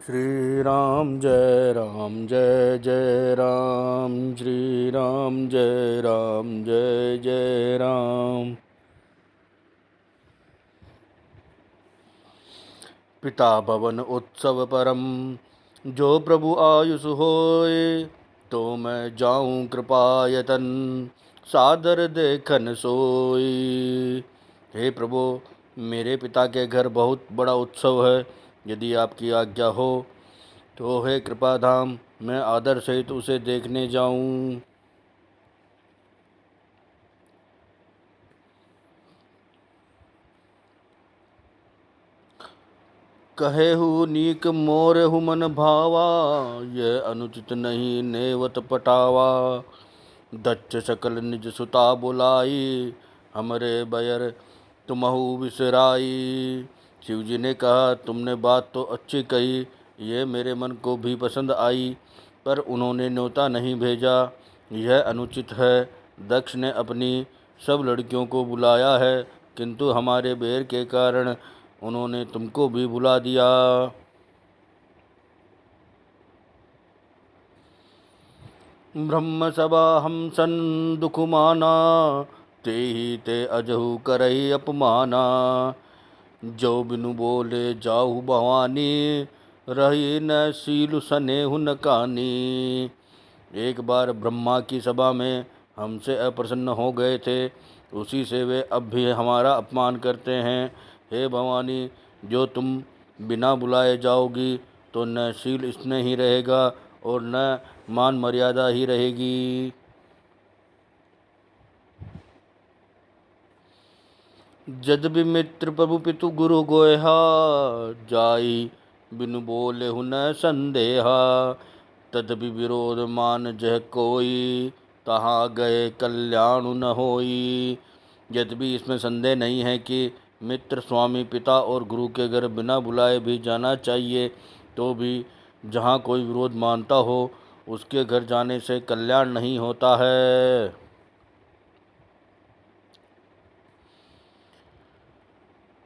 श्री राम जय जय राम। श्री राम जय जय राम। पिता भवन उत्सव परम, जो प्रभु आयुष होए। तो मैं जाऊं कृपायतन, सादर देखन सोई। हे प्रभु, मेरे पिता के घर बहुत बड़ा उत्सव है। यदि आपकी आज्ञा हो तो हे कृपाधाम, मैं आदर सहित उसे देखने जाऊं। कहेहु नीक मोरहु मन भावा, यह अनुचित नहीं नेवत पटावा। दच्छ सकल निज सुता बुलाई, हमरे बयर तुमहु बिसराई। शिवजी ने कहा, तुमने बात तो अच्छी कही, ये मेरे मन को भी पसंद आई, पर उन्होंने न्योता नहीं भेजा, यह अनुचित है। दक्ष ने अपनी सब लड़कियों को बुलाया है, किंतु हमारे बैर के कारण उन्होंने तुमको भी बुला दिया। ब्रह्म सभा हम सन दुख माना, ते ही ते अजहु करही अपमाना। जो बिनु बोले जाहु भवानी, रही न सीलु सनेहु न कानी। एक बार ब्रह्मा की सभा में हमसे अप्रसन्न हो गए थे, उसी से वे अब भी हमारा अपमान करते हैं। हे भवानी, जो तुम बिना बुलाए जाओगी तो न शील स्नेह ही रहेगा और न मान मर्यादा ही रहेगी। यद्यपि मित्र प्रभु पितु गुरु गोयहा, जाई बिनु बोले हु न संदेहा। तदपि विरोध मान जह कोई, तहाँ गए कल्याण न होई। यद्यपि इसमें संदेह नहीं है कि मित्र, स्वामी, पिता और गुरु के घर बिना बुलाए भी जाना चाहिए, तो भी जहाँ कोई विरोध मानता हो, उसके घर जाने से कल्याण नहीं होता है।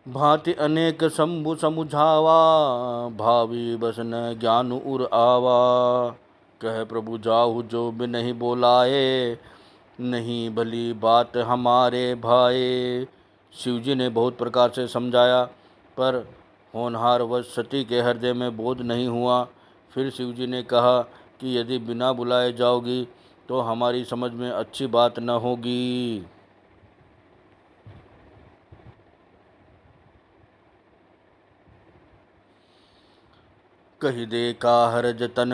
भांति अनेक शंभु समुझावा, भावी बस न ज्ञान उर आवा। कह प्रभु जाहु जो बिन नहीं बोलाए, नहीं भली बात हमारे भाए। शिवजी ने बहुत प्रकार से समझाया, पर होनहार वश सती के हृदय में बोध नहीं हुआ। फिर शिवजी ने कहा कि यदि बिना बुलाए जाओगी तो हमारी समझ में अच्छी बात न होगी। कही देखा हर जतन,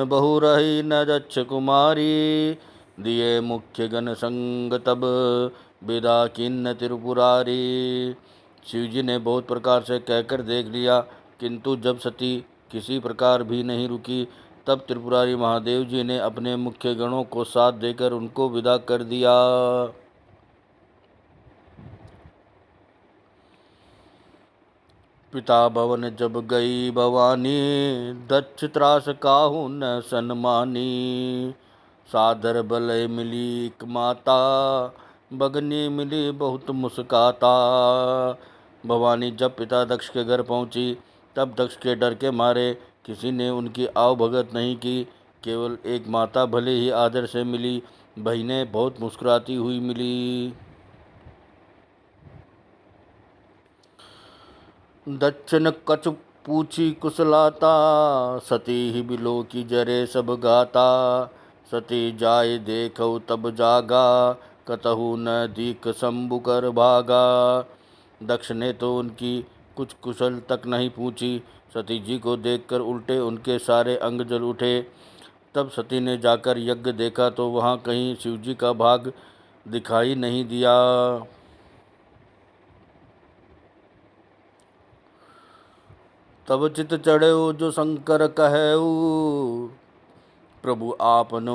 बहु रही न दक्ष कुमारी। दिए मुख्य गण संग तब, विदा किन्न त्रिपुरारी। शिवजी ने बहुत प्रकार से कहकर देख लिया, किंतु जब सती किसी प्रकार भी नहीं रुकी, तब त्रिपुरारी महादेव जी ने अपने मुख्य गणों को साथ देकर उनको विदा कर दिया। पिता भवन जब गई भवानी, दक्ष त्रास काहू न सन्मानी। सादर बलय मिली एक माता, बगनी मिली बहुत मुस्काता। भवानी जब पिता दक्ष के घर पहुंची, तब दक्ष के डर के मारे किसी ने उनकी आवभगत नहीं की। केवल एक माता भले ही आदर से मिली, बहनें बहुत मुस्कुराती हुई मिली। दक्षिण कछु पूछी कुशलाता, सती ही बिलो की जरे सब गाता। सती जाय देखो तब जागा, कतहु न दीख शंभु कर भागा। दक्ष ने तो उनकी कुछ कुशल तक नहीं पूछी, सती जी को देखकर उल्टे उनके सारे अंग जल उठे। तब सती ने जाकर यज्ञ देखा तो वहाँ कहीं शिवजी का भाग दिखाई नहीं दिया। तब चित चढ़ेऊ जो शंकर कहेऊ, प्रभु आपनु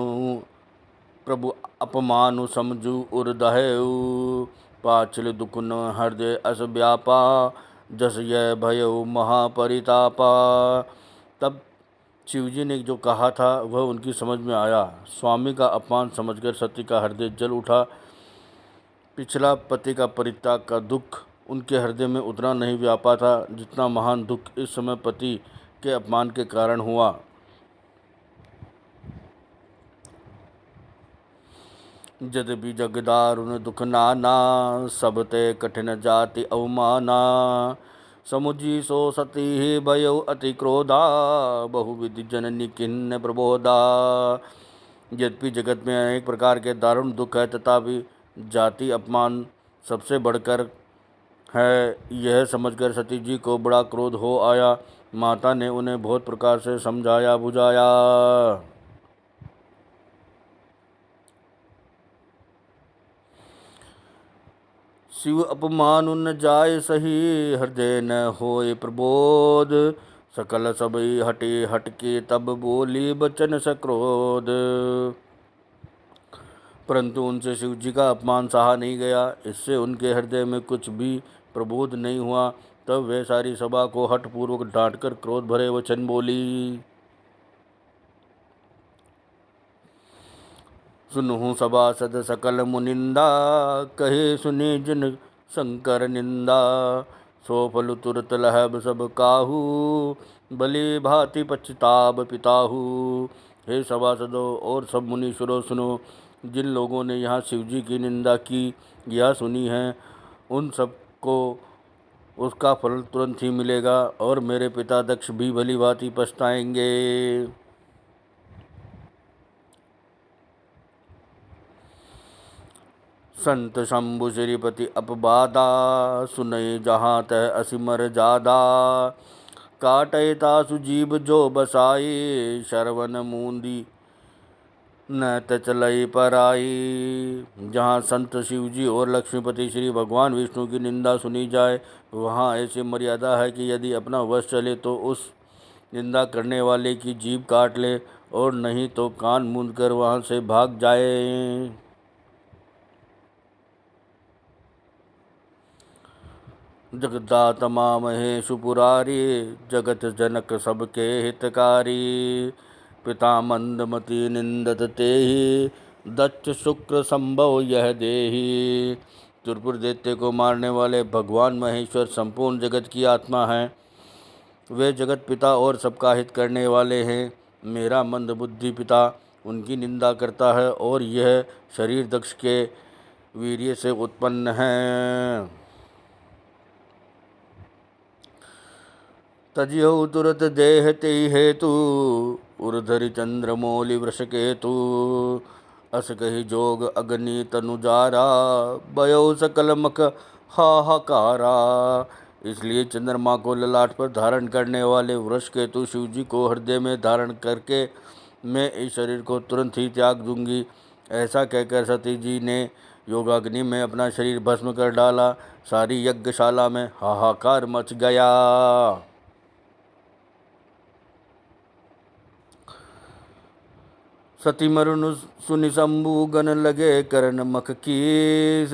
प्रभु अपमानु समझू उर दहेऊ। पाछल दुख न हृदय अस व्यापा, जस यह भयऊ महापरितापा। तब शिवजी ने जो कहा था वह उनकी समझ में आया। स्वामी का अपमान समझकर सती का हृदय जल उठा। पिछला पति का परित्याग का दुख उनके हृदय में उतना नहीं व्यापा था जितना महान दुख इस समय पति के अपमान के कारण हुआ। यद्यपि जग दारुण दुख नाना, सब ते कठिन जाति अवमाना। समुझी सो सती भयो अति क्रोधा, बहुविधि जननी किन्न प्रबोधा। यद्यपि जगत में अनेक प्रकार के दारुण दुख है, तथापि जाति अपमान सबसे बढ़कर है, यह समझकर सती जी को बड़ा क्रोध हो आया। माता ने उन्हें बहुत प्रकार से समझाया बुझाया। शिव अपमान न जाय सही, हृदय न होय प्रबोध। सकल सबई हटे हटके, तब बोली बचन सक्रोध। परंतु उनसे शिव जी का अपमान सहा नहीं गया, इससे उनके हृदय में कुछ भी प्रबोध नहीं हुआ। तब वे सारी सभा को हठपूर्वक डांटकर क्रोध भरे वचन बोली। सुनहु सभासद सकल मुनिंदा, कहे सुने जन शंकर निंदा। सो फल तुरत लहब सब काहू, भली भांति पछताब पिताहू। हे सभासदों और सब मुनीश्वरों, सुनो, जिन लोगों ने यहाँ शिव जी की निंदा की या सुनी है, उन सबको उसका फल तुरंत ही मिलेगा, और मेरे पिता दक्ष भी भली भांति पछताएंगे। संत शंभु श्रीपति अपबादा, सुनय जहाँ तह असिमर जादा। काटय तासु जीव जो बसाई, शरवण मूंदी न तचलई पराई। जहाँ संत शिव जी और लक्ष्मीपति श्री भगवान विष्णु की निंदा सुनी जाए, वहाँ ऐसी मर्यादा है कि यदि अपना वश चले तो उस निंदा करने वाले की जीभ काट ले, और नहीं तो कान मूंद कर वहाँ से भाग जाए। जगदात्मा महेशु पुरारी, जगत जनक सबके हितकारी। पिता मंदमति निंदत तेहि, दक्ष शुक्र संभव यह देहि। त्रिपुर दैत्य को मारने वाले भगवान महेश्वर संपूर्ण जगत की आत्मा हैं। वे जगत पिता और सबका हित करने वाले हैं। मेरा मंद बुद्धि पिता उनकी निंदा करता है, और यह शरीर दक्ष के वीर्य से उत्पन्न है। तजिहु तुरत देह ते हेतु, उर्धरि चंद्रमौलि वृष केतु। अस कहि जोग अग्नि तनुजारा, भयो सकल मख हाहाकारा। इसलिए चंद्रमा को ललाट पर धारण करने वाले वृष केतु शिव जी को हृदय में धारण करके मैं इस शरीर को तुरंत ही त्याग दूंगी। ऐसा कहकर सती जी ने योगाग्नि में अपना शरीर भस्म कर डाला। सारी यज्ञशाला में हाहाकार मच गया। सती मरुन सुनि शंभु गन लगे करन मख कीस।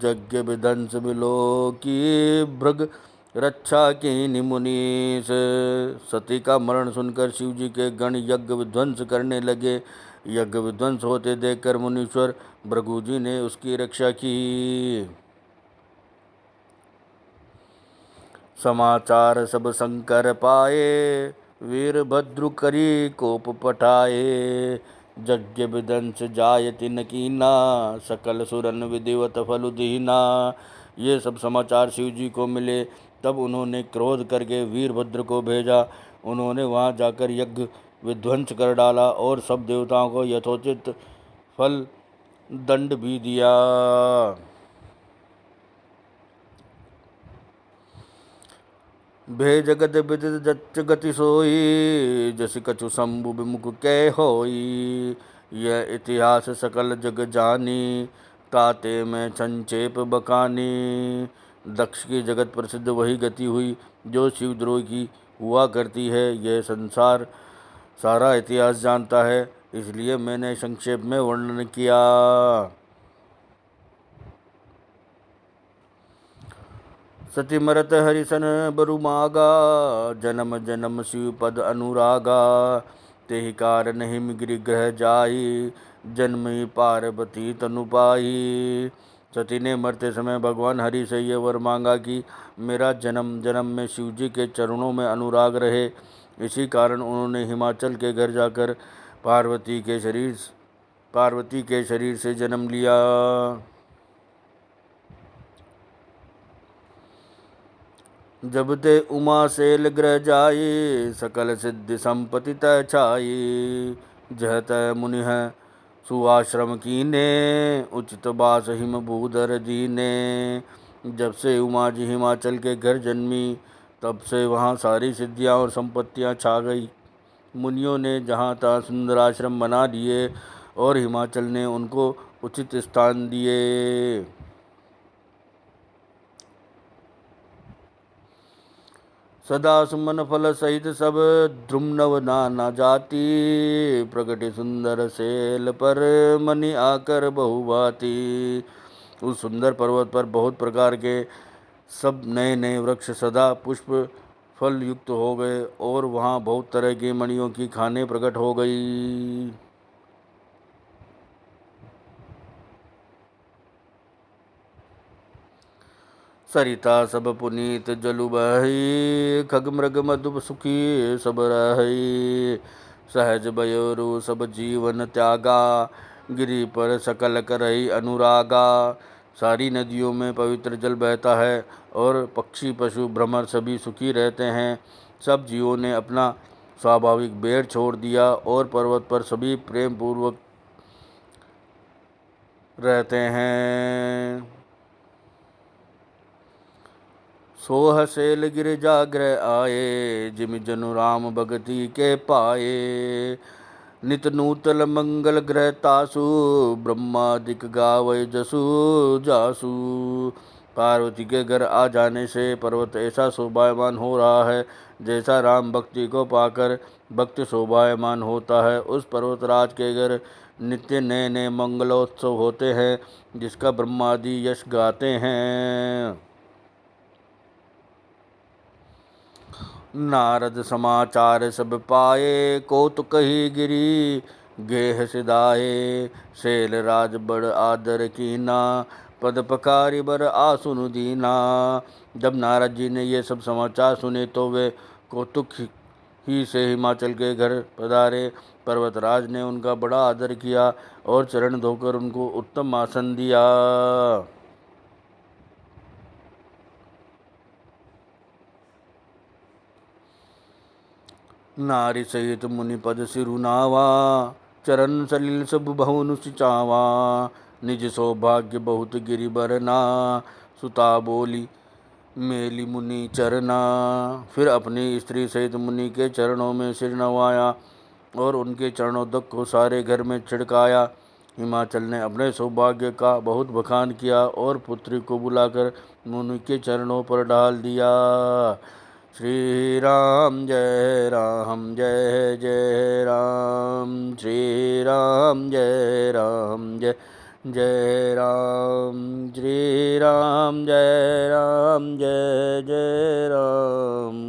यज्ञ विध्वंस बिलो की भृग रक्षा कीनि मुनीस। सती का मरण सुनकर शिव जी के गण यज्ञ विध्वंस करने लगे। यज्ञ विध्वंस होते देखकर मुनीश्वर भृगु जी ने उसकी रक्षा की। समाचार सब शंकर पाए, वीरभद्रु करी कोप पठाए। यज्ञ विध्वंस जायति न कीना, सकल सुरन विधिवत फल दीना। ये सब समाचार शिव जी को मिले, तब उन्होंने क्रोध करके वीरभद्र को भेजा। उन्होंने वहाँ जाकर यज्ञ विध्वंस कर डाला और सब देवताओं को यथोचित फल दंड भी दिया। भे जगत विदित जच गति सोई, जस कछु शंभु विमुख कै होई। यह इतिहास सकल जग जानी, ताते में संक्षेप बकानी। दक्ष की जगत प्रसिद्ध वही गति हुई जो शिवद्रोह की हुआ करती है। यह संसार सारा इतिहास जानता है, इसलिए मैंने संक्षेप में वर्णन किया। सती मरत हरिसन बरु मागा, जन्म जन्म शिव पद अनुरागा। तेहि कारण हिम गिरिग्रह जाई, जन्मी पार्वती तनु पाई। सती ने मरते समय भगवान हरि से यह वर मांगा कि मेरा जन्म जन्म में शिव जी के चरणों में अनुराग रहे इसी कारण उन्होंने हिमाचल के घर जाकर पार्वती के शरीर से जन्म लिया। जब ते उमा शैल ग्रह जाए, सकल सिद्धि संपत्ति तय छाई। जह तय मुनि है सुआश्रम कीने, उचित बास हिम भूधर दीने। जब से उमा जी हिमाचल के घर जन्मी, तब से वहाँ सारी सिद्धियाँ और संपत्तियाँ छा गई। मुनियों ने जहाँ तहाँ सुंदर आश्रम बना दिए और हिमाचल ने उनको उचित स्थान दिए। सदा सुमन फल सहित सब द्रुमनव नाना जाति। प्रगटे सुंदर शैल पर मनि आकर बहुभांति। उस सुंदर पर्वत पर बहुत प्रकार के सब नए नए वृक्ष सदा पुष्प फल युक्त हो गए और वहाँ बहुत तरह की मणियों की खानें प्रकट हो गई। सरिता सब पुनीत जलु बही, खग मृग मधु सुखी सब रही। सहज बयोरु सब जीवन त्यागा, गिरि पर सकल करई अनुरागा। सारी नदियों में पवित्र जल बहता है और पक्षी पशु भ्रमर सभी सुखी रहते हैं। सब जीवों ने अपना स्वाभाविक बैर छोड़ दिया और पर्वत पर सभी प्रेम पूर्वक रहते हैं। सोह शैल गिर जाग्रह आए, जिम जनु राम भगति के पाए। नित नूतल मंगल ग्रह तासु, ब्रह्मादिक गावै जसु जासु। पार्वती के घर आ जाने से पर्वत ऐसा शोभायमान हो रहा है जैसा राम भक्ति को पाकर भक्त शोभायमान होता है। उस पर्वतराज के घर नित्य नए नए मंगलोत्सव होते हैं, जिसका ब्रह्मादि यश गाते हैं। नारद समाचार सब पाए, कौतुक ही गिरी गेह सिधाए। शैल राज बड़ आदर कीना, पद पकारी बर आसुन दीना। जब नारद जी ने ये सब समाचार सुने तो वे कौतुक ही से हिमाचल के घर पधारे। पर्वतराज ने उनका बड़ा आदर किया और चरण धोकर उनको उत्तम आसन दिया। नारी सहित मुनि पद सिरुनावा, चरण सलिल सब बहुनु सिचावा। निज सौभाग्य बहुत गिरि बरना, सुता बोली मेली मुनि चरना। फिर अपनी स्त्री सहित मुनि के चरणों में सिर नवाया और उनके चरणोदक को सारे घर में छिड़काया। हिमाचल ने अपने सौभाग्य का बहुत बखान किया और पुत्री को बुलाकर मुनि के चरणों पर डाल दिया। श्री राम जय राम जय जय राम। श्री राम जय राम जय जय राम। श्री राम जय राम जय जय राम।